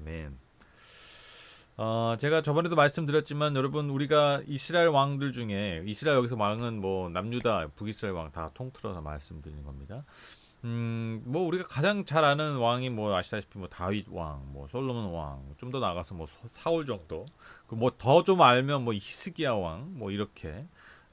아멘. 제가 저번에도 말씀드렸지만 여러분 우리가 이스라엘 왕들 중에 이스라엘 여기서 왕은 뭐 남유다 북이스라엘 왕 다 통틀어서 말씀드리는 겁니다. 뭐 우리가 가장 잘 아는 왕이 뭐 아시다시피 뭐 다윗 왕, 뭐 솔로몬 왕, 좀 더 나가서 뭐 사울 정도. 그 뭐 더 좀 알면 뭐 히스기야 왕, 뭐 이렇게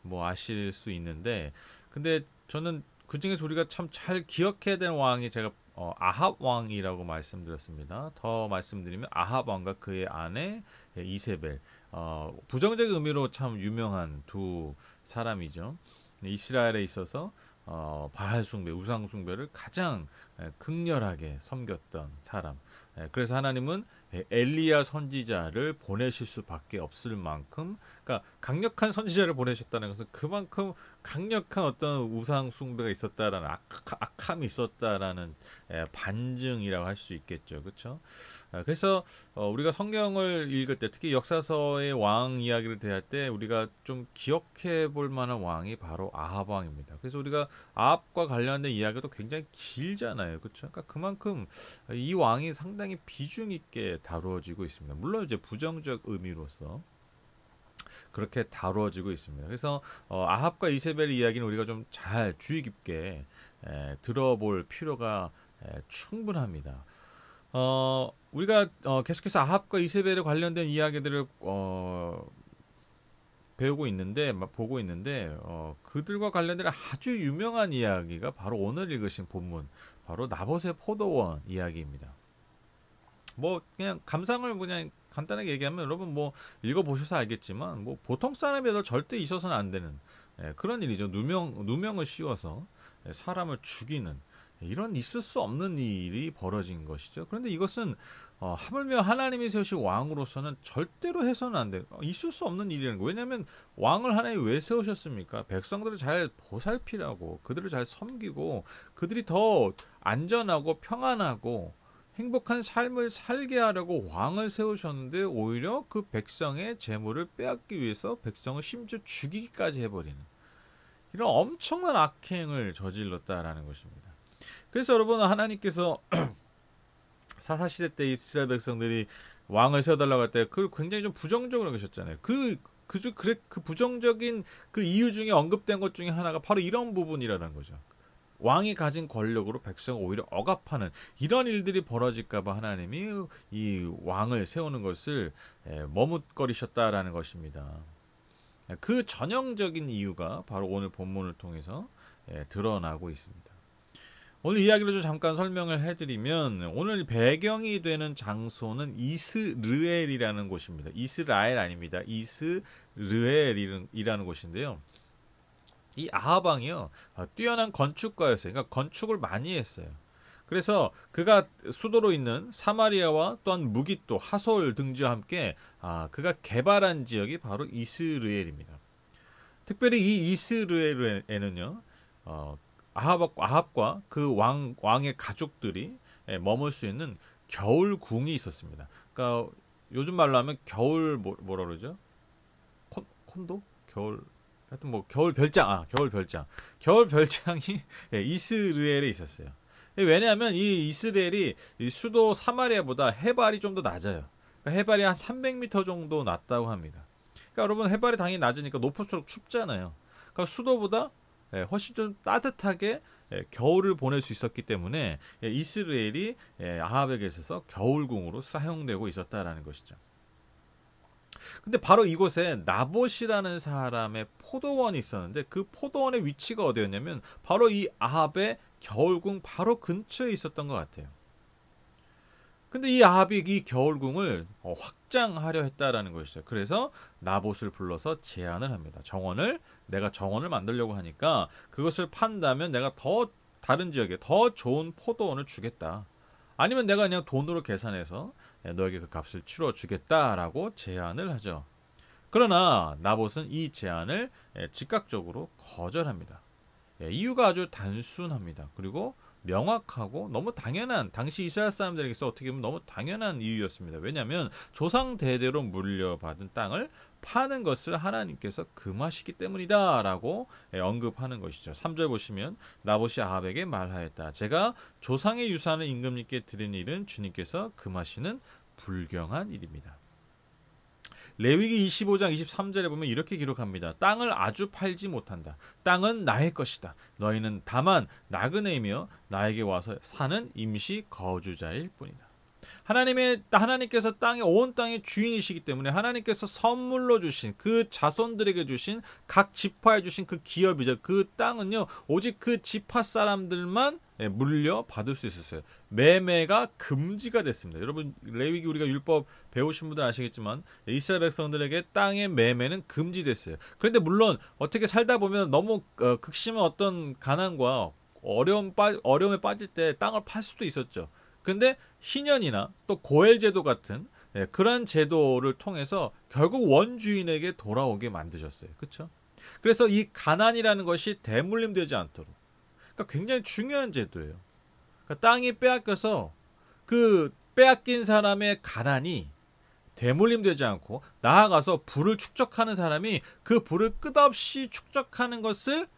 뭐 아실 수 있는데, 근데 저는 그 중에서 우리가 참 잘 기억해야 되는 왕이 제가 아합 왕이라고 말씀드렸습니다. 더 말씀드리면 아합 왕과 그의 아내 이세벨, 부정적인 의미로 참 유명한 두 사람이죠. 이스라엘에 있어서 바알 숭배, 우상 숭배를 가장 극렬하게 섬겼던 사람. 그래서 하나님은 엘리야 선지자를 보내실 수밖에 없을 만큼, 그러니까 강력한 선지자를 보내셨다는 것은 그만큼 강력한 어떤 우상 숭배가 있었다라는 악함이 있었다라는 반증이라고 할 수 있겠죠, 그렇죠? 그래서 우리가 성경을 읽을 때, 특히 역사서의 왕 이야기를 대할 때 우리가 좀 기억해 볼 만한 왕이 바로 아합 왕입니다. 그래서 우리가 아합과 관련된 이야기도 굉장히 길잖아요, 그렇죠? 그러니까 그만큼 이 왕이 상당히 비중 있게 다루어지고 있습니다. 물론 이제 부정적 의미로서 그렇게 다루어지고 있습니다. 그래서 아합과 이세벨 이야기는 우리가 좀 잘 주의 깊게 들어볼 필요가 충분합니다. 우리가 계속해서 아합과 이세벨에 관련된 이야기들을 배우고 있는데, 보고 있는데, 그들과 관련된 아주 유명한 이야기가 바로 오늘 읽으신 본문, 바로 나봇의 포도원 이야기입니다. 뭐 그냥 감상을 그냥 간단하게 얘기하면 여러분 뭐 읽어보셔서 알겠지만 뭐 보통 사람에도 절대 있어서는 안 되는 그런 일이죠. 누명을 씌워서 사람을 죽이는 이런 있을 수 없는 일이 벌어진 것이죠. 그런데 이것은 하물며 하나님이 세우신 왕으로서는 절대로 해서는 안 돼요. 있을 수 없는 일이라는 거예요. 왜냐하면 왕을 하나님이 왜 세우셨습니까? 백성들을 잘 보살피라고, 그들을 잘 섬기고, 그들이 더 안전하고 평안하고 행복한 삶을 살게 하려고 왕을 세우셨는데, 오히려 그 백성의 재물을 빼앗기 위해서 백성을 심지어 죽이기까지 해버리는 이런 엄청난 악행을 저질렀다라는 것입니다. 그래서 여러분, 하나님께서 사사시대 때 이스라엘 백성들이 왕을 세워달라고 할 때 그걸 굉장히 좀 부정적으로 계셨잖아요. 그 부정적인 그 이유 중에 언급된 것 중에 하나가 바로 이런 부분이라는 거죠. 왕이 가진 권력으로 백성을 오히려 억압하는 이런 일들이 벌어질까봐 하나님이 이 왕을 세우는 것을 머뭇거리셨다라는 것입니다. 그 전형적인 이유가 바로 오늘 본문을 통해서 드러나고 있습니다. 오늘 이야기를 좀 잠깐 설명을 해드리면, 오늘 배경이 되는 장소는 이스르엘이라는 곳입니다. 이스라엘 아닙니다. 이스르엘이라는 곳인데요. 이 아합 왕이요, 뛰어난 건축가였어요. 그러니까 건축을 많이 했어요. 그래서 그가 수도로 있는 사마리아와 또한 무깃도, 하솔 등지와 함께 그가 개발한 지역이 바로 이스르엘입니다. 특별히 이 이스르엘에는요, 아합과 그 왕의 가족들이 머물 수 있는 겨울궁이 있었습니다. 그러니까 요즘 말로 하면 겨울 뭐라 그러죠? 콘도? 겨울, 하여튼 뭐 겨울 별장, 겨울 별장이 이스라엘에 있었어요. 왜냐하면 이 이스라엘이 이 수도 사마리아보다 해발이 좀 더 낮아요. 그러니까 해발이 한 300m 정도 낮다고 합니다. 그러니까 여러분, 해발이 당연히 낮으니까 높을수록 춥잖아요. 그러니까 수도보다 훨씬 좀 따뜻하게 겨울을 보낼 수 있었기 때문에 이스라엘이 아합에게 있어서 겨울궁으로 사용되고 있었다라는 것이죠. 근데 바로 이곳에 나봇이라는 사람의 포도원이 있었는데, 그 포도원의 위치가 어디였냐면 바로 이 아합의 겨울궁 바로 근처에 있었던 것 같아요. 근데 이 아합이 이 겨울궁을 확장하려 했다라는 것이죠. 그래서 나봇을 불러서 제안을 합니다. 내가 정원을 만들려고 하니까 그것을 판다면 내가 더 다른 지역에 더 좋은 포도원을 주겠다. 아니면 내가 그냥 돈으로 계산해서 너에게 그 값을 치러 주겠다라고 제안을 하죠. 그러나 나봇은 이 제안을 즉각적으로 거절합니다. 이유가 아주 단순합니다. 그리고 명확하고 너무 당연한, 당시 이스라엘 사람들에게서 어떻게 보면 너무 당연한 이유였습니다. 왜냐하면 조상 대대로 물려받은 땅을 파는 것을 하나님께서 금하시기 때문이다 라고 언급하는 것이죠. 3절 보시면 나봇이 아합에게 말하였다. 제가 조상의 유산을 임금님께 드린 일은 주님께서 금하시는 불경한 일입니다. 레위기 25장 23절에 보면 이렇게 기록합니다. 땅을 아주 팔지 못한다. 땅은 나의 것이다. 너희는 다만 나그네이며 나에게 와서 사는 임시 거주자일 뿐이다. 하나님께서 온 땅의 주인이시기 때문에 하나님께서 선물로 주신 그 자손들에게 주신 각 지파에 주신 그 기업이죠. 그 땅은요, 오직 그 지파 사람들만 물려 받을 수 있었어요. 매매가 금지가 됐습니다. 여러분, 레위기 우리가 율법 배우신 분들 아시겠지만 이스라엘 백성들에게 땅의 매매는 금지됐어요. 그런데 물론 어떻게 살다 보면 너무 극심한 어떤 가난과 어려움에 빠질 때 땅을 팔 수도 있었죠. 근데 희년이나 또 고엘 제도 같은 그러한 제도를 통해서 결국 원주인에게 돌아오게 만드셨어요. 그렇죠? 그래서 이 가난이라는 것이 대물림되지 않도록, 그러니까 굉장히 중요한 제도예요. 그러니까 땅이 빼앗겨서 그 빼앗긴 사람의 가난이 대물림되지 않고, 나아가서 부를 축적하는 사람이 그 부를 끝없이 축적하는 것을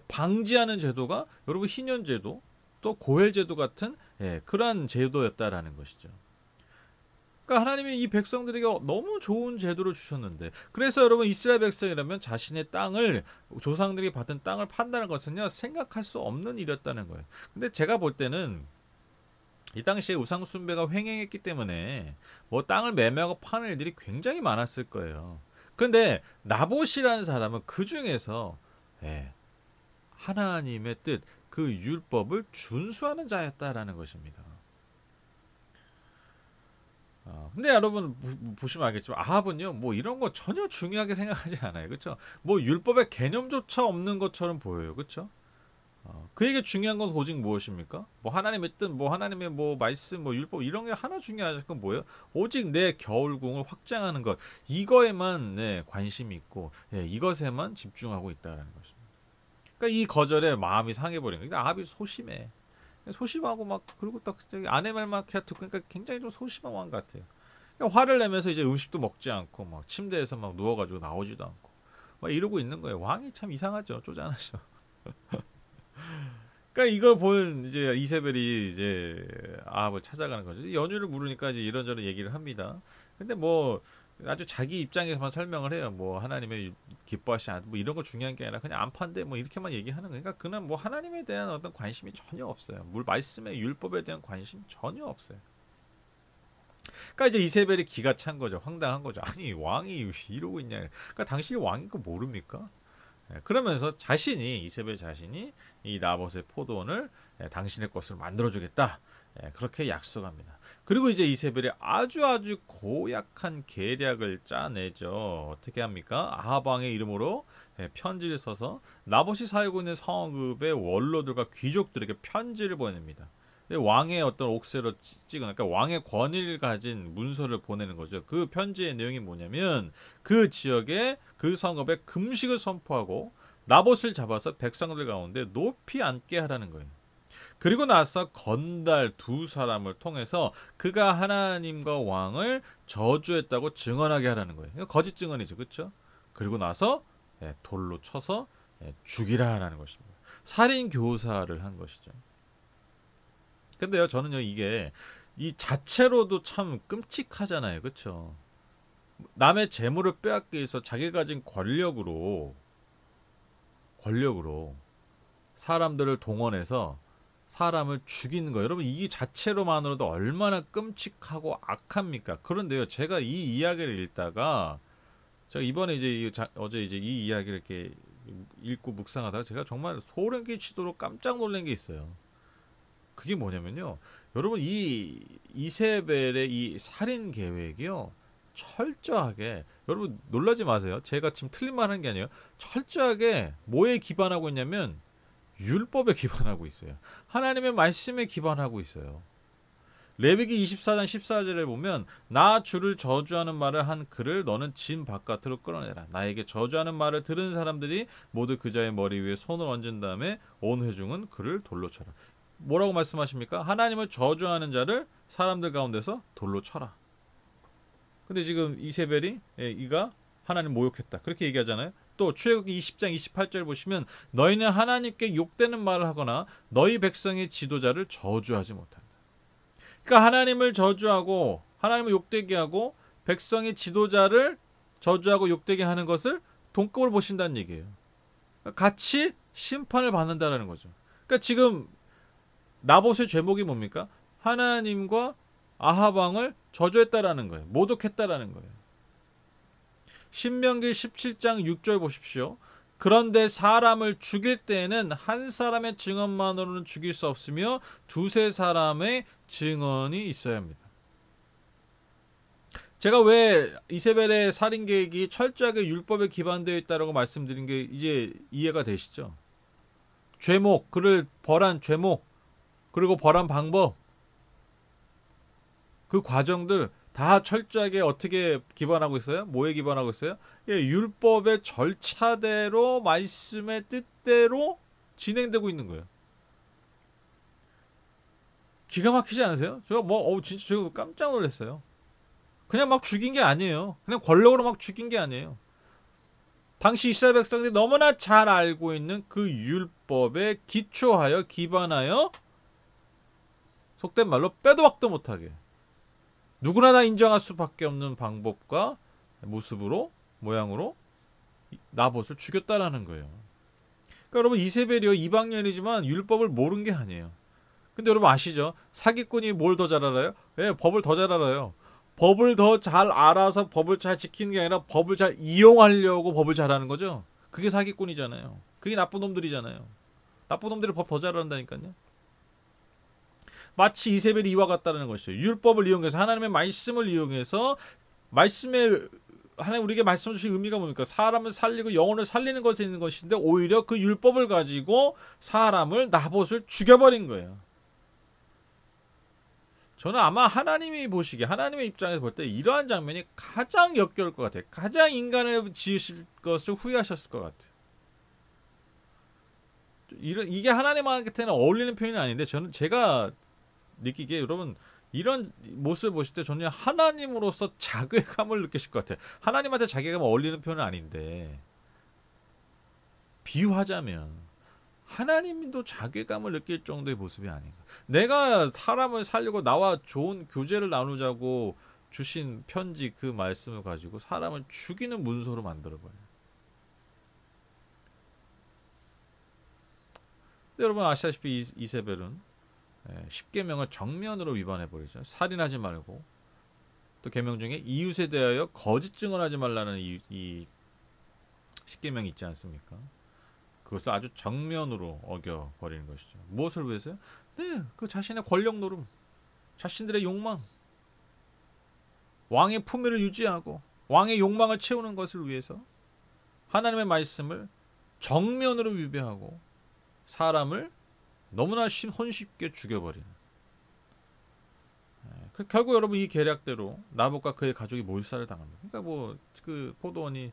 방지하는 제도가 여러분 희년 제도, 또 고엘 제도 같은 그러한 제도였다라는 것이죠. 그러니까 하나님이 이 백성들에게 너무 좋은 제도를 주셨는데, 그래서 여러분 이스라엘 백성이라면 자신의 땅을, 조상들이 받은 땅을 판다는 것은요, 생각할 수 없는 일이었다는 거예요. 근데 제가 볼 때는 이 당시에 우상 숭배가 횡행했기 때문에 뭐 땅을 매매하고 파는 일들이 굉장히 많았을 거예요. 그런데 나봇이라는 사람은 그 중에서 하나님의 뜻, 그 율법을 준수하는 자였다라는 것입니다. 근데 여러분 보시면 알겠지만 아합은요, 뭐 이런 거 전혀 중요하게 생각하지 않아요. 그렇죠? 뭐 율법의 개념조차 없는 것처럼 보여요. 그렇죠? 그에게 중요한 건 오직 무엇입니까? 뭐 하나님의 뜻, 뭐 하나님의 뭐 말씀, 뭐 율법, 이런 게 하나 중요하지. 건 뭐예요? 오직 내 겨울궁을 확장하는 것, 이거에만 관심이 있고, 이것에만 집중하고 있다는 것입니다. 그러니까 이 거절에 마음이 상해버린 거예요. 아합이 소심해. 소심하고 막, 그리고 딱 아내 말만 듣고, 그러니까 굉장히 좀 소심한 왕 같아요. 그러니까 화를 내면서 이제 음식도 먹지 않고, 막 침대에서 막 누워가지고 나오지도 않고, 막 이러고 있는 거예요. 왕이 참 이상하죠. 쪼잔하죠. 그러니까 이걸 본 이제 이세벨이 이제 아합을 찾아가는 거죠. 연유를 물으니까 이제 이런저런 얘기를 합니다. 근데 뭐 아주 자기 입장에서만 설명을 해요. 뭐 하나님의 기뻐하시 않, 뭐 이런 거 중요한 게 아니라 그냥 안 판대 뭐 이렇게만 얘기하는 거니까, 그는 뭐 하나님에 대한 어떤 관심이 전혀 없어요. 말씀의 율법에 대한 관심 전혀 없어요. 그러니까 이제 이세벨이 기가 찬 거죠. 황당한 거죠. 아니 왕이 이러고 있냐. 그러니까 당신이 왕인 거 모릅니까? 그러면서 이세벨 자신이 이 나봇의 포도원을 당신의 것으로 만들어주겠다, 그렇게 약속합니다. 그리고 이제 이세벨이 아주 고약한 계략을 짜내죠. 어떻게 합니까? 아합 왕의 이름으로 편지를 써서 나봇이 살고 있는 성읍의 원로들과 귀족들에게 편지를 보냅니다. 왕의 어떤 옥새로 찍은, 그러니까 왕의 권위를 가진 문서를 보내는 거죠. 그 편지의 내용이 뭐냐면, 그 지역에 그 성읍에 금식을 선포하고 나봇을 잡아서 백성들 가운데 높이 앉게 하라는 거예요. 그리고 나서 건달 두 사람을 통해서 그가 하나님과 왕을 저주했다고 증언하게 하라는 거예요. 거짓 증언이죠. 그렇죠? 그리고 나서 돌로 쳐서 죽이라 하라는 것입니다. 살인 교사를 한 것이죠. 근데요, 저는요, 이게 이 자체로도 참 끔찍하잖아요. 그렇죠? 남의 재물을 빼앗기 위해서 자기가 가진 권력으로 사람들을 동원해서 사람을 죽이는 거예요. 여러분, 이 자체로만으로도 얼마나 끔찍하고 악합니까? 그런데요, 제가 이 이야기를 읽다가, 제가 이번에 이제 어제 이제 이 이야기를 이렇게 읽고 묵상하다가 제가 정말 소름 끼치도록 깜짝 놀란 게 있어요. 그게 뭐냐면요, 여러분, 이 이세벨의 이 살인 계획이요, 철저하게, 여러분 놀라지 마세요. 제가 지금 틀린 말 하는 게 아니에요. 철저하게 뭐에 기반하고 있냐면 율법에 기반하고 있어요. 하나님의 말씀에 기반하고 있어요. 레위기 24장 14절에 보면, 나 주를 저주하는 말을 한 그를 너는 진 바깥으로 끌어내라. 나에게 저주하는 말을 들은 사람들이 모두 그자의 머리 위에 손을 얹은 다음에 온 회중은 그를 돌로 쳐라. 뭐라고 말씀하십니까? 하나님을 저주하는 자를 사람들 가운데서 돌로 쳐라. 근데 지금 이세벨이 이가 하나님 모욕했다, 그렇게 얘기하잖아요. 또 출애굽기 20장 28절 보시면, 너희는 하나님께 욕되는 말을 하거나 너희 백성의 지도자를 저주하지 못한다. 그러니까 하나님을 저주하고 하나님을 욕되게 하고 백성의 지도자를 저주하고 욕되게 하는 것을 동급을 보신다는 얘기예요. 같이 심판을 받는다라는 거죠. 그러니까 지금 나봇의 죄목이 뭡니까? 하나님과 아합 왕을 저주했다라는 거예요. 모독했다라는 거예요. 신명기 17장 6절 보십시오. 그런데 사람을 죽일 때에는 한 사람의 증언만으로는 죽일 수 없으며 두세 사람의 증언이 있어야 합니다. 제가 왜 이세벨의 살인 계획이 철저하게 율법에 기반되어 있다고 말씀드린 게 이제 이해가 되시죠? 죄목, 그를 벌한 죄목, 그리고 벌한 방법, 그 과정들 다 철저하게 어떻게 기반하고 있어요? 뭐에 기반하고 있어요? 예, 율법의 절차대로 말씀의 뜻대로 진행되고 있는 거예요. 기가 막히지 않으세요? 제가 진짜 제가 깜짝 놀랐어요. 그냥 막 죽인 게 아니에요. 그냥 권력으로 막 죽인 게 아니에요. 당시 이스라엘 백성들이 너무나 잘 알고 있는 그 율법에 기초하여 기반하여 속된 말로 빼도 박도 못하게 누구나 다 인정할 수밖에 없는 방법과 모습으로 모양으로 나봇을 죽였다라는 거예요. 그러니까 여러분 이세벨이요 이방인이지만 율법을 모르는 게 아니에요. 근데 여러분 아시죠? 사기꾼이 뭘 더 잘 알아요? 예, 법을 더 잘 알아요. 법을 더 잘 알아서 법을 잘 지키는 게 아니라 법을 잘 이용하려고 법을 잘하는 거죠. 그게 사기꾼이잖아요. 그게 나쁜 놈들이잖아요. 나쁜 놈들이 법 더 잘한다니까요. 마치 이세벨이 이와 같다는 것이죠. 율법을 이용해서 하나님의 말씀을 이용해서 말씀에 하나님 우리에게 말씀 주신 의미가 뭡니까? 사람을 살리고 영혼을 살리는 것에 있는 것인데 오히려 그 율법을 가지고 사람을 나봇을 죽여버린 거예요. 저는 아마 하나님이 보시기에 하나님의 입장에서 볼 때 이러한 장면이 가장 역겨울 것 같아요. 가장 인간을 지으실 것을 후회하셨을 것 같아요. 이게 하나님한테는 어울리는 표현이 아닌데 제가 느끼기에 여러분 이런 모습을 보실 때 저는 하나님으로서 자괴감을 느끼실 것 같아요. 하나님한테 자괴감 어울리는 표현은 아닌데 비유하자면 하나님도 자괴감을 느낄 정도의 모습이 아닌가. 내가 사람을 살리고 나와 좋은 교제를 나누자고 주신 편지 그 말씀을 가지고 사람을 죽이는 문서로 만들어버려요. 여러분 아시다시피 이세벨은 10계명을 정면으로 위반해버리죠. 살인하지 말고 또 계명 중에 이웃에 대하여 거짓 증언하지 말라는 이 10계명이 있지 않습니까? 그것을 아주 정면으로 어겨버리는 것이죠. 무엇을 위해서요? 네, 그 자신의 권력 노름, 자신들의 욕망, 왕의 품위를 유지하고 왕의 욕망을 채우는 것을 위해서 하나님의 말씀을 정면으로 위배하고 사람을 너무나 손쉽게 죽여버리는. 결국 여러분 이 계략대로 나봇과 그의 가족이 몰살을 당합니다. 그러니까 그 포도원이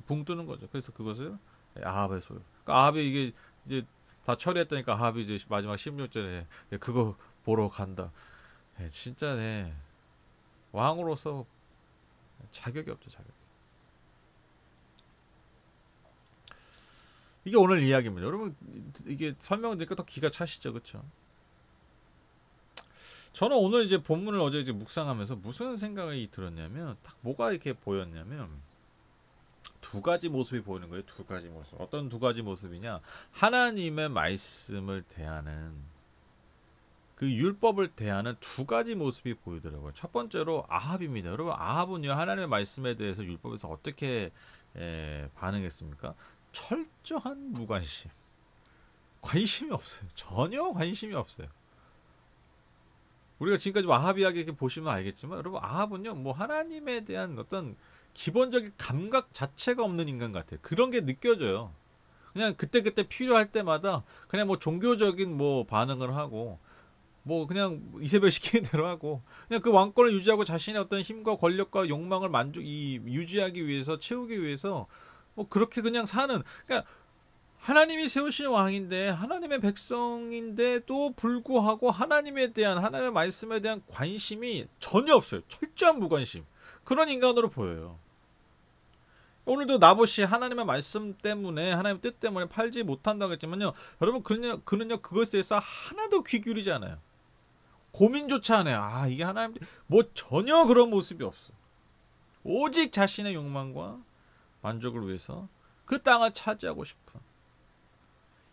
붕 뜨는 거죠. 그래서 그것을 아합의 소유. 그러니까 아합이 이게 이제 다 처리했다니까 아합이 이제 마지막 16절에 그거 보러 간다. 진짜 왕으로서 자격이 없죠, 자격. 이게 오늘 이야기입니다. 여러분 이게 설명을 드리니까 더 기가 차시죠, 그렇죠? 저는 오늘 이제 본문을 어제 이제 묵상하면서 무슨 생각이 들었냐면 딱 뭐가 이렇게 보였냐면 두 가지 모습이 보이는 거예요. 두 가지 모습. 어떤 두 가지 모습이냐? 하나님의 말씀을 대하는 그 율법을 대하는 두 가지 모습이 보이더라고요. 첫 번째로 아합입니다. 여러분 아합은요 하나님의 말씀에 대해서 율법에서 어떻게 반응했습니까? 철저한 무관심. 관심이 없어요. 전혀 관심이 없어요. 우리가 지금까지 아합 이야기 이렇게 보시면 알겠지만 여러분 아합은요 뭐 하나님에 대한 어떤 기본적인 감각 자체가 없는 인간 같아요. 그런 게 느껴져요. 그냥 그때그때 필요할 때마다 그냥 뭐 종교적인 뭐 반응을 하고 뭐 그냥 이세벨 시키는 대로 하고 그냥 그 왕권을 유지하고 자신의 어떤 힘과 권력과 욕망을 유지하기 위해서 채우기 위해서 뭐 그렇게 그냥 사는. 그러니까 하나님이 세우신 왕인데 하나님의 백성인데도 불구하고 하나님에 대한 하나님의 말씀에 대한 관심이 전혀 없어요. 철저한 무관심. 그런 인간으로 보여요. 오늘도 나봇이 하나님의 말씀 때문에 하나님의 뜻 때문에 팔지 못한다고 했지만요. 여러분 그는요 그것에 대해서 하나도 귀 기울이지 않아요. 고민조차 안 해. 아, 이게 하나님 뭐 전혀 그런 모습이 없어. 오직 자신의 욕망과 만족을 위해서 그 땅을 차지하고 싶은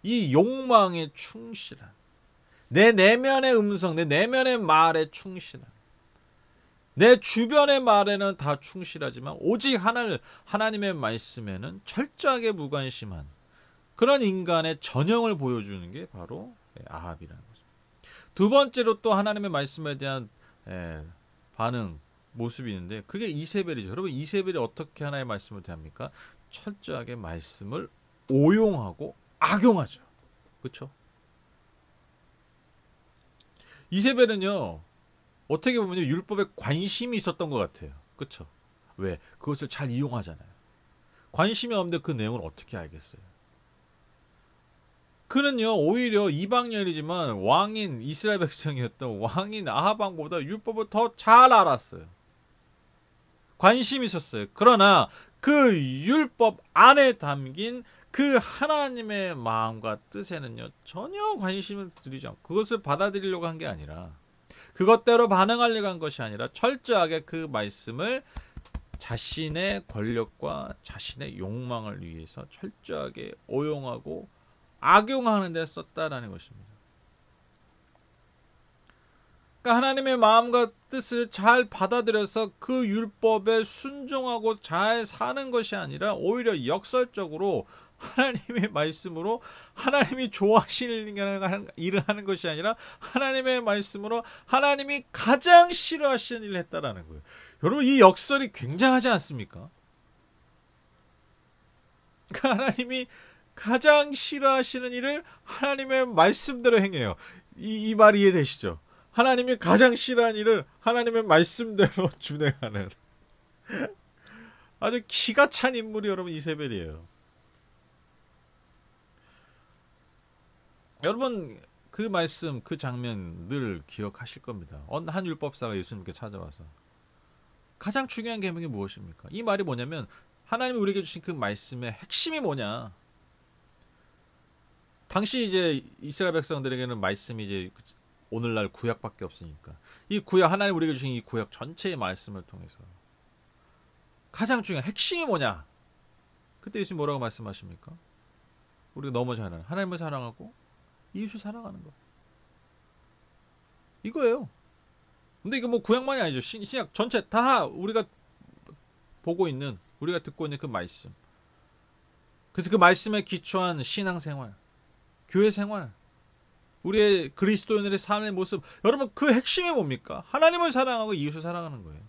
이 욕망에 충실한, 내 내면의 음성, 내 내면의 말에 충실한, 내 주변의 말에는 다 충실하지만 오직 하나님의 말씀에는 철저하게 무관심한 그런 인간의 전형을 보여주는 게 바로 아합이라는 거죠. 두 번째로 또 하나님의 말씀에 대한 반응, 모습이 있는데 그게 이세벨이죠. 여러분, 이세벨이 어떻게 하나님의 말씀을 대합니까? 철저하게 말씀을 오용하고 악용하죠. 그렇죠? 이세벨은요, 어떻게 보면 율법에 관심이 있었던 것 같아요. 그렇죠? 왜? 그것을 잘 이용하잖아요. 관심이 없는데 그 내용을 어떻게 알겠어요? 그는요, 오히려 이방인이지만 왕인 이스라엘 백성이었던 왕인 아합 왕보다 율법을 더 잘 알았어요. 관심이 있었어요. 그러나 그 율법 안에 담긴 그 하나님의 마음과 뜻에는요, 전혀 관심을 들이지 않고 그것을 받아들이려고 한 게 아니라, 그것대로 반응하려고 한 것이 아니라 철저하게 그 말씀을 자신의 권력과 자신의 욕망을 위해서 철저하게 오용하고 악용하는 데 썼다라는 것입니다. 그러니까 하나님의 마음과 뜻을 잘 받아들여서 그 율법에 순종하고 잘 사는 것이 아니라 오히려 역설적으로 하나님의 말씀으로 하나님이 좋아하시는 일을 하는 것이 아니라 하나님의 말씀으로 하나님이 가장 싫어하시는 일을 했다라는 거예요. 여러분, 이 역설이 굉장하지 않습니까? 그러니까 하나님이 가장 싫어하시는 일을 하나님의 말씀대로 행해요. 이 말 이해되시죠? 하나님이 가장 싫어하는 일을 하나님의 말씀대로 준행하는 아주 기가 찬 인물이 여러분 이세벨이에요. 여러분, 그 말씀, 그 장면 늘 기억하실 겁니다. 한 율법사가 예수님께 찾아와서 가장 중요한 계명이 무엇입니까? 이 말이 뭐냐면 하나님이 우리에게 주신 그 말씀의 핵심이 뭐냐? 당시 이제 이스라엘 백성들에게는 말씀이 이제 오늘날 구약밖에 없으니까 이 구약, 하나님 우리에게 주신 이 구약 전체의 말씀을 통해서 가장 중요한 핵심이 뭐냐? 그때 예수님 뭐라고 말씀하십니까? 우리가 너무 잘 아는 하나님을 사랑하고 이웃을 사랑하는 거, 이거예요. 근데 이거 뭐 구약만이 아니죠. 신약 전체 다 우리가 보고 있는, 우리가 듣고 있는 그 말씀. 그래서 그 말씀에 기초한 신앙생활, 교회생활, 우리의 그리스도인들의 삶의 모습, 여러분 그 핵심이 뭡니까? 하나님을 사랑하고 이웃을 사랑하는 거예요.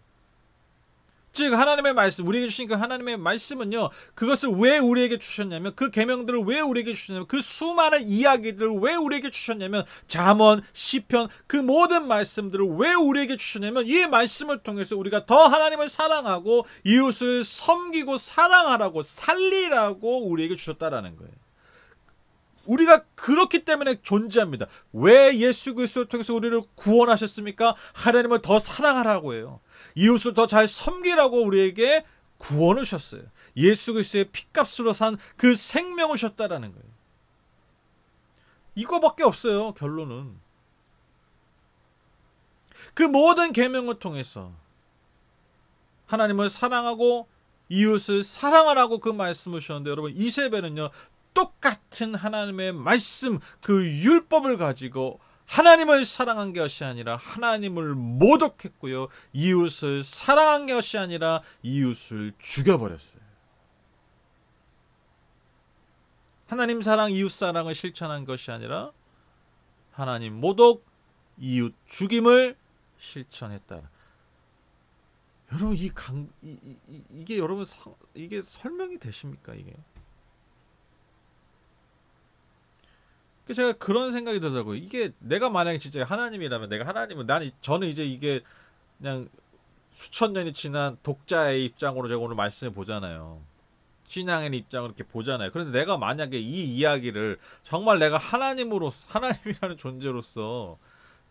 즉 하나님의 말씀, 우리에게 주신 그 하나님의 말씀은요, 그것을 왜 우리에게 주셨냐면, 그 계명들을 왜 우리에게 주셨냐면, 그 수많은 이야기들을 왜 우리에게 주셨냐면, 잠언, 시편, 그 모든 말씀들을 왜 우리에게 주셨냐면, 이 말씀을 통해서 우리가 더 하나님을 사랑하고 이웃을 섬기고 사랑하라고, 살리라고 우리에게 주셨다라는 거예요. 우리가 그렇기 때문에 존재합니다. 왜 예수 그리스도를 통해서 우리를 구원하셨습니까? 하나님을 더 사랑하라고 해요. 이웃을 더 잘 섬기라고 우리에게 구원을 주셨어요. 예수 그리스도의 피값으로 산 그 생명을 주셨다라는 거예요. 이거밖에 없어요. 결론은 그 모든 계명을 통해서 하나님을 사랑하고 이웃을 사랑하라고 그 말씀을 주셨는데, 여러분 이세벨은요, 똑같은 하나님의 말씀, 그 율법을 가지고 하나님을 사랑한 것이 아니라 하나님을 모독했고요, 이웃을 사랑한 것이 아니라 이웃을 죽여버렸어요. 하나님 사랑, 이웃 사랑을 실천한 것이 아니라 하나님 모독, 이웃 죽임을 실천했다. 여러분 이게 여러분 이게 설명이 되십니까? 이게? 제가 그런 생각이 들더라고요. 이게 내가 만약에 진짜 하나님이라면, 내가 하나님은, 저는 이제 이게 그냥 수천 년이 지난 독자의 입장으로 제가 오늘 말씀을 보잖아요. 신앙의 입장으로 이렇게 보잖아요. 그런데 내가 만약에 이 이야기를 정말 내가 하나님이라는 존재로서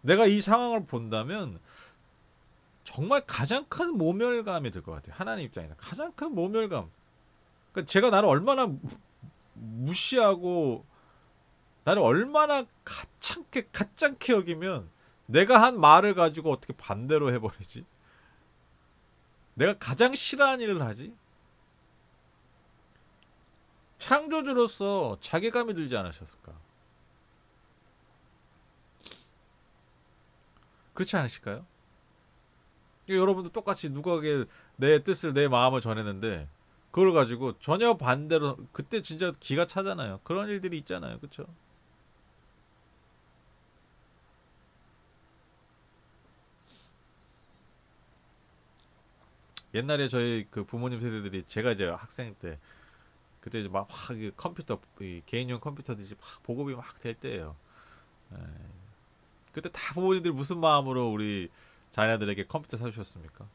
내가 이 상황을 본다면 정말 가장 큰 모멸감이 들 것 같아요. 하나님 입장에서 가장 큰 모멸감. 그러니까 제가 나를 얼마나 무시하고 나를 얼마나 가짠게 여기면 내가 한 말을 가지고 어떻게 반대로 해버리지? 내가 가장 싫어하는 일을 하지? 창조주로서 자괴감이 들지 않으셨을까? 그렇지 않으실까요? 여러분도 똑같이 누구에게 내 뜻을, 내 마음을 전했는데 그걸 가지고 전혀 반대로, 그때 진짜 기가 차잖아요. 그런 일들이 있잖아요. 그쵸? 옛날에 저희 그 부모님 세대들이, 제가 이제 학생 때, 그때 이제 막 컴퓨터, 개인용 컴퓨터들이 막 보급이 막 될 때예요. 예. 그때 다 부모님들 무슨 마음으로 우리 자녀들에게 컴퓨터 사주셨습니까?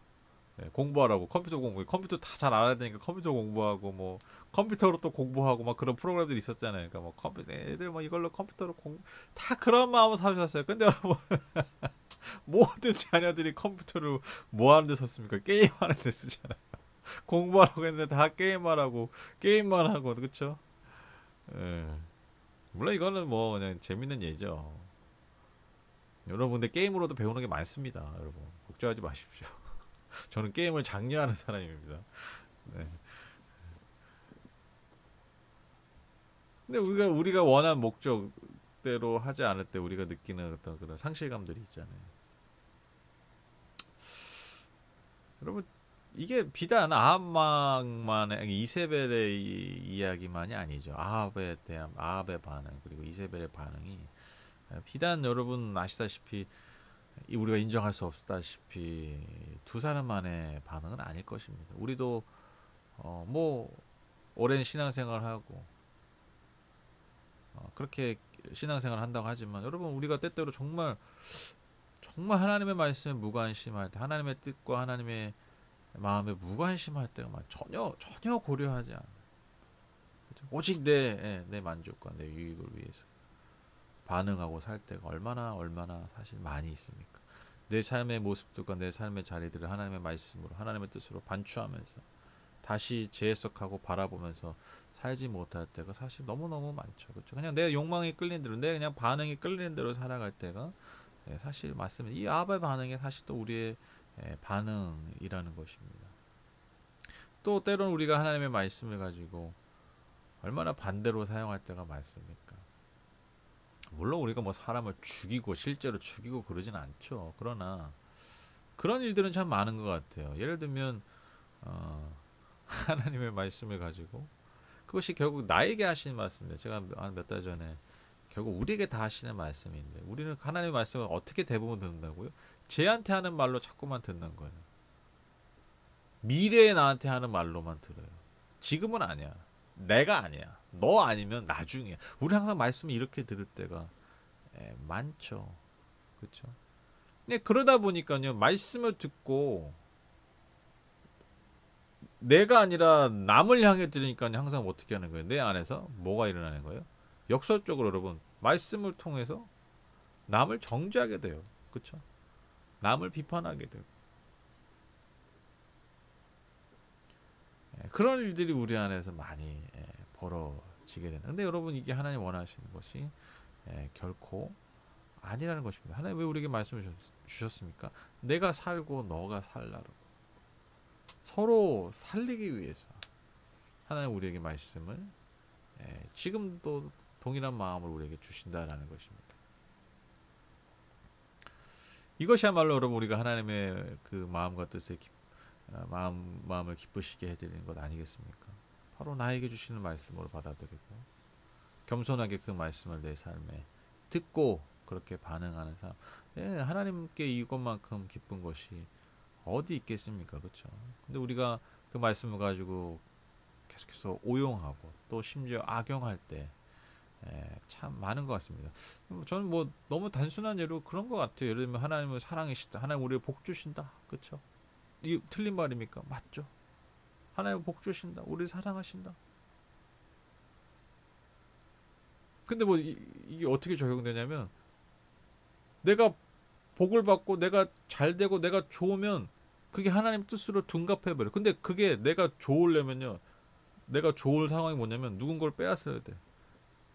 예, 공부하라고, 컴퓨터 공부, 컴퓨터 다 잘 알아야 되니까 컴퓨터 공부하고, 뭐 컴퓨터로 또 공부하고 막 그런 프로그램들이 있었잖아요. 그러니까 뭐 컴퓨터 애들 뭐 이걸로 컴퓨터로 다 그런 마음으로 사주셨어요. 근데 여러분, 모든 자녀들이 컴퓨터를 뭐 하는 데 썼습니까? 게임하는 데 쓰잖아요. 공부하라고 했는데 다 게임하라고, 게임만 하고, 그쵸? 예. 물론 이거는 뭐 그냥 재밌는 예죠. 여러분, 근데 게임으로도 배우는 게 많습니다. 여러분, 걱정하지 마십시오. 저는 게임을 장려하는 사람입니다. 네. 근데 우리가 원한 목적대로 하지 않을 때 우리가 느끼는 어떤 그런 상실감들이 있잖아요. 여러분, 이게 비단 아합만의 이세벨의 이야기만이 아니죠. 아합에 대한, 아합의 반응, 그리고 이세벨의 반응이 비단 여러분 아시다시피, 우리가 인정할 수 없다시피 두 사람만의 반응은 아닐 것입니다. 우리도 뭐 오랜 신앙생활하고 그렇게 신앙생활 한다고 하지만, 여러분, 우리가 때때로 정말 정말 하나님의 말씀에 무관심할 때, 하나님의 뜻과 하나님의 마음에 무관심할 때가 전혀 고려하지 않아. 그죠? 오직 내 만족과 내 유익을 위해서 반응하고 살 때가 얼마나 사실 많이 있습니까? 내 삶의 모습들과 내 삶의 자리들을 하나님의 말씀으로, 하나님의 뜻으로 반추하면서 다시 재해석하고 바라보면서 살지 못할 때가 사실 너무너무 많죠. 그렇죠? 그냥 내 욕망이 끌리는 대로, 내 그냥 반응이 끌리는 대로 살아갈 때가, 사실 맞습니다. 이 아합의 반응이 사실 또 우리의 반응이라는 것입니다. 또 때로는 우리가 하나님의 말씀을 가지고 얼마나 반대로 사용할 때가 많습니까? 물론 우리가 뭐 사람을 죽이고, 실제로 죽이고 그러진 않죠. 그러나 그런 일들은 참 많은 것 같아요. 예를 들면 하나님의 말씀을 가지고, 그것이 결국 나에게 하시는 말씀인데, 제가 한 몇 달 전에, 결국 우리에게 다 하시는 말씀인데, 우리는 하나님의 말씀을 어떻게 대부분 듣는다고요? 쟤한테 하는 말로 자꾸만 듣는 거예요. 미래에 나한테 하는 말로만 들어요. 지금은 아니야. 내가 아니야. 너 아니면 나중에. 우리 항상 말씀을 이렇게 들을 때가 많죠. 그렇죠? 네, 그러다 보니까요, 말씀을 듣고 내가 아니라 남을 향해 들으니까 항상 어떻게 하는 거예요? 내 안에서 뭐가 일어나는 거예요? 역설적으로 여러분, 말씀을 통해서 남을 정죄하게 돼요. 그렇죠? 남을 비판하게 되고, 그런 일들이 우리 안에서 많이 벌어지게 되는. 근데 여러분, 이게 하나님 원하시는 것이 결코 아니라는 것입니다. 하나님 왜 우리에게 말씀을 주셨습니까? 내가 살고 너가 살라고, 서로 살리기 위해서 하나님 우리에게 말씀을 지금도 동일한 마음으로 우리에게 주신다라는 것입니다. 이것이야말로 여러분, 우리가 하나님의 그 마음과 뜻에 마음을 기쁘시게 해드리는 것 아니겠습니까? 바로 나에게 주시는 말씀으로 받아들이고 겸손하게 그 말씀을 내 삶에 듣고 그렇게 반응하는 사람, 하나님께 이것만큼 기쁜 것이 어디 있겠습니까? 그렇죠? 근데 우리가 그 말씀을 가지고 계속해서 오용하고 또 심지어 악용할 때 참 많은 것 같습니다. 저는 뭐 너무 단순한 예로 그런 것 같아요. 예를 들면 하나님을 사랑이시다, 하나님 우리를 복 주신다, 그렇죠? 이 틀린 말입니까? 맞죠? 하나님 복 주신다, 우리를 사랑하신다. 근데 뭐 이게 어떻게 적용되냐면, 내가 복을 받고 내가 잘 되고 내가 좋으면 그게 하나님 뜻으로 둔갑해 버려. 근데 그게 내가 좋으려면요, 내가 좋을 상황이 뭐냐면 누군가를 빼앗아야 돼.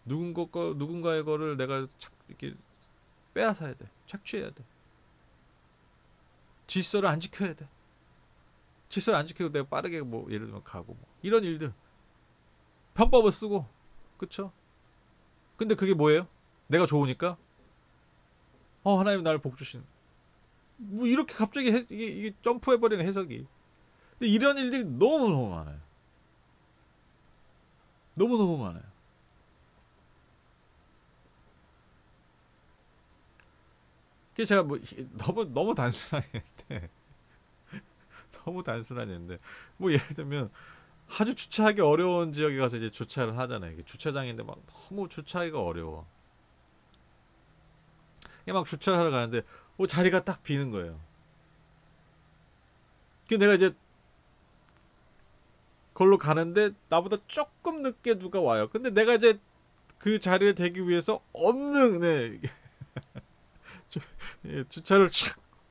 누군가의 거를 내가 이렇게 빼앗아야 돼. 착취해야 돼. 질서를 안 지켜야 돼. 질서를 안 지키고 내가 빠르게 뭐 예를 들면 가고 뭐 이런 일들 편법을 쓰고 그쵸? 근데 그게 뭐예요? 내가 좋으니까 하나님 나를 복 주신 뭐 이렇게 갑자기 이게 점프해버리는 해석이. 근데 이런 일들이 너무너무 많아요. 너무너무 많아요. 그게 제가 뭐 너무 단순한 예인데 너무 단순한 예인데 뭐 예를 들면 아주 주차하기 어려운 지역에 가서 이제 주차를 하잖아요. 이게 주차장인데 막 너무 주차하기가 어려워. 이게 막 주차를 하러 가는데 자리가 딱 비는 거예요. 그 내가 이제 걸로 가는데 나보다 조금 늦게 누가 와요. 근데 내가 이제 그 자리에 대기 위해서 없는 주차를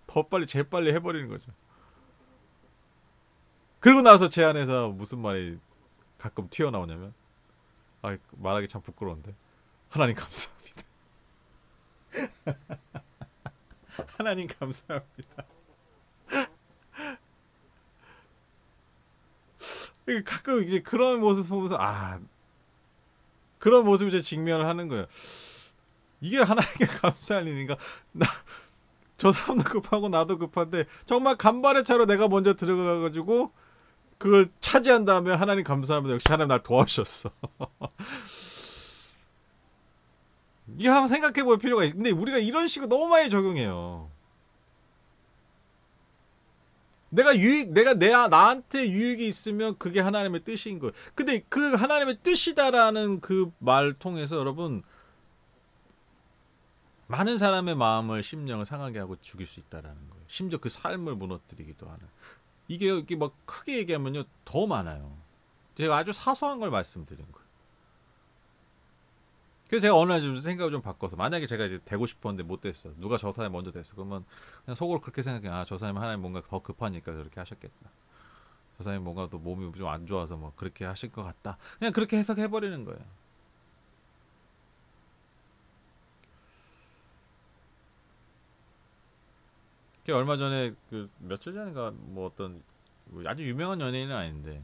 더 빨리 재빨리 해버리는 거죠. 그리고 나서 제 안에서 무슨 말이 가끔 튀어나오냐면 말하기 참 부끄러운데 하나님 감사합니다. 하나님 감사합니다. 가끔 이제 그런 모습 보면서 그런 모습을 이제 직면을 하는 거예요. 이게 하나님께 감사할 일인가? 저 사람도 급하고 나도 급한데 정말 간발의 차로 내가 먼저 들어가가지고 그걸 차지한 다음에 하나님 감사합니다. 역시 하나님 날 도와주셨어. 이게 한번 생각해 볼 필요가 있어. 근데 우리가 이런 식으로 너무 많이 적용해요. 나한테 유익이 있으면 그게 하나님의 뜻인 거예요. 근데 그 하나님의 뜻이다라는 그 말 통해서 여러분 많은 사람의 마음을 심령을 상하게 하고 죽일 수 있다라는 거예요. 심지어 그 삶을 무너뜨리기도 하는. 이게 막 크게 얘기하면요 더 많아요. 제가 아주 사소한 걸 말씀드린 거예요. 그래서 제가 어느 날 좀 생각을 좀 바꿔서 만약에 제가 이제 되고 싶었는데 못 됐어. 누가 저 사람이 먼저 됐어. 그러면 그냥 속으로 그렇게 생각해. 저 사람이 하나님 뭔가 더 급하니까 그렇게 하셨겠다. 저 사람이 뭔가 또 몸이 좀 안 좋아서 뭐 그렇게 하실 것 같다. 그냥 그렇게 해석해 버리는 거예요. 얼마 전에 그 며칠 전인가 뭐 어떤 아주 유명한 연예인은 아닌데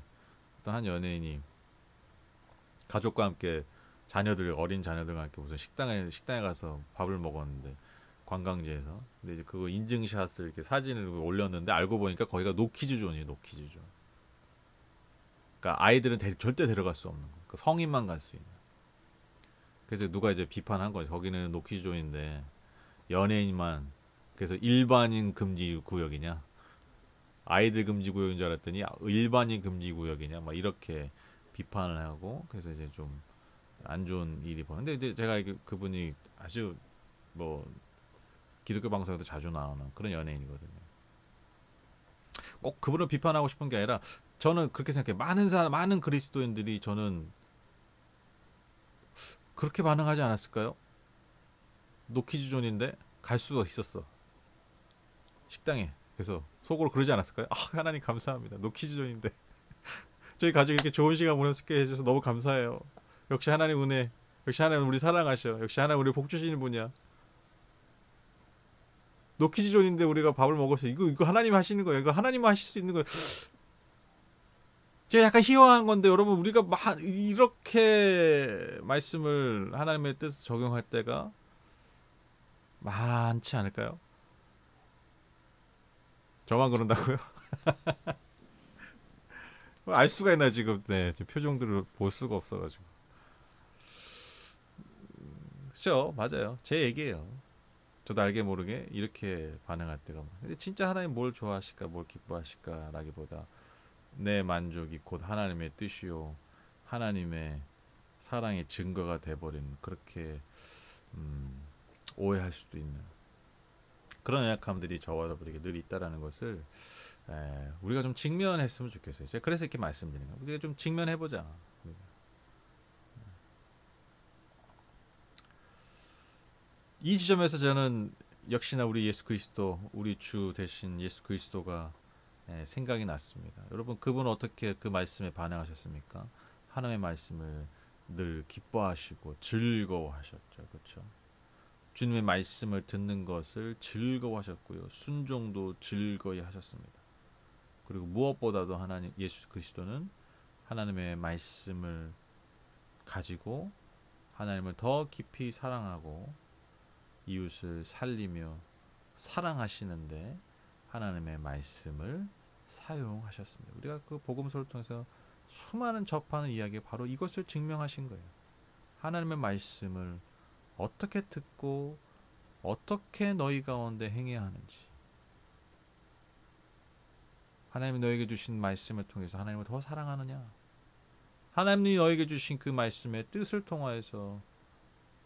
어떤 한 연예인이 가족과 함께 어린 자녀들과 함께 무슨 식당에 가서 밥을 먹었는데 관광지에서. 근데 이제 그거 인증샷을 이렇게 사진을 올렸는데 알고 보니까 거기가 노키즈존이에요. 노키즈존. 그러니까 아이들은 절대 데려갈 수 없는 거. 그 성인만 갈 수 있는. 그래서 누가 이제 비판한 거죠. 거기는 노키즈존인데 연예인만 그래서 일반인 금지 구역이냐? 아이들 금지 구역인 줄 알았더니 일반인 금지 구역이냐? 막 이렇게 비판을 하고 그래서 이제 좀 안 좋은 일이 벌어졌는데 이제 제가 그분이 아주 뭐 기독교 방송에도 자주 나오는 그런 연예인이거든요. 꼭 그분을 비판하고 싶은 게 아니라 저는 그렇게 생각해요. 많은 그리스도인들이 저는 그렇게 반응하지 않았을까요? 노키즈존인데 갈 수가 있었어. 식당에. 그래서 속으로 그러지 않았을까요? 하나님 감사합니다. 노키즈존인데 저희 가족이 이렇게 좋은 시간 보낼 수 있게 해주셔서 너무 감사해요. 역시 하나님 은혜. 역시 하나님 우리 사랑하셔. 역시 하나님 우리 복 주시는 분이야. 노키즈존인데 우리가 밥을 먹었어. 이거 하나님 하시는 거예요. 이거 하나님 하실 수 있는 거예요. 제가 약간 희화한 건데 여러분 우리가 이렇게 말씀을 하나님의 뜻을 적용할 때가 많지 않을까요? 저만 그런다고요? 알 수가 있나 지금? 네, 지금 표정들을 볼 수가 없어가지고. 그렇죠, 맞아요. 제 얘기예요. 저도 알게 모르게 이렇게 반응할 때가 많아요. 근데 진짜 하나님 뭘 좋아하실까, 뭘 기뻐하실까라기보다 내 만족이 곧 하나님의 뜻이요, 하나님의 사랑의 증거가 돼버린 그렇게 오해할 수도 있는 그런 연약함들이 저와 여러분에게 늘 있다라는 것을 우리가 좀 직면했으면 좋겠어요. 제가 그래서 이렇게 말씀드리는 거예요. 우리가 좀 직면해보자. 이 지점에서 저는 역시나 우리 예수 그리스도, 우리 주 대신 예수 그리스도가 생각이 났습니다. 여러분 그분 어떻게 그 말씀에 반응하셨습니까? 하나님의 말씀을 늘 기뻐하시고 즐거워하셨죠. 그렇죠? 주님의 말씀을 듣는 것을 즐거워하셨고요. 순종도 즐거이 하셨습니다. 그리고 무엇보다도 하나님 예수 그리스도는 하나님의 말씀을 가지고 하나님을 더 깊이 사랑하고 이웃을 살리며 사랑하시는데 하나님의 말씀을 사용하셨습니다. 우리가 그 복음서를 통해서 수많은 접하는 이야기 바로 이것을 증명하신 거예요. 하나님의 말씀을 어떻게 듣고 어떻게 너희 가운데 행해야 하는지, 하나님이 너에게 주신 말씀을 통해서 하나님을 더 사랑하느냐, 하나님이 너에게 주신 그 말씀의 뜻을 통하여서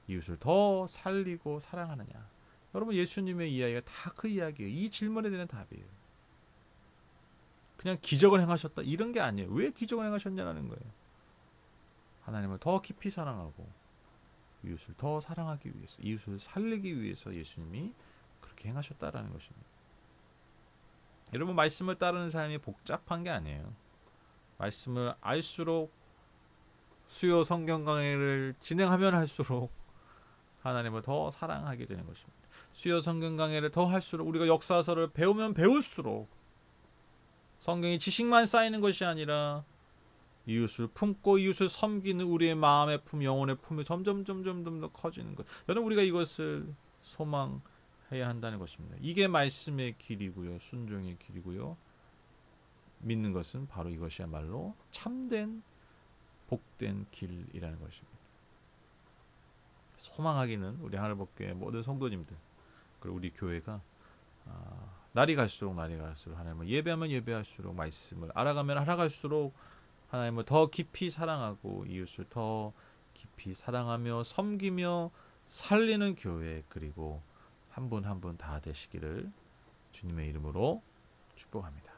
이웃을 더 살리고 사랑하느냐. 여러분, 예수님의 이야기가 다 그 이야기예요. 이 질문에 대한 답이에요. 그냥 기적을 행하셨다 이런 게 아니에요. 왜 기적을 행하셨냐는 거예요. 하나님을 더 깊이 사랑하고 이웃을 더 사랑하기 위해서, 이웃을 살리기 위해서 예수님이 그렇게 행하셨다라는 것입니다. 여러분, 말씀을 따르는 삶이 복잡한 게 아니에요. 말씀을 알수록, 수요 성경 강해를 진행하면 할수록 하나님을 더 사랑하게 되는 것입니다. 수요 성경 강해를 더 할수록, 우리가 역사서를 배우면 배울수록 성경이 지식만 쌓이는 것이 아니라 이웃을 품고 이웃을 섬기는 우리의 마음의 품, 영혼의 품이 점점 더 커지는 것. 여러분, 우리가 이것을 소망해야 한다는 것입니다. 이게 말씀의 길이고요, 순종의 길이고요. 믿는 것은 바로 이것이야말로 참된 복된 길이라는 것입니다. 소망하기는 우리 하늘복교의 모든 성도님들, 그리고 우리 교회가 날이 갈수록 하나님을 예배하면 예배할수록, 말씀을 알아가면 알아갈수록 하나님을 더 깊이 사랑하고 이웃을 더 깊이 사랑하며 섬기며 살리는 교회, 그리고 한 분 한 분 다 되시기를 주님의 이름으로 축복합니다.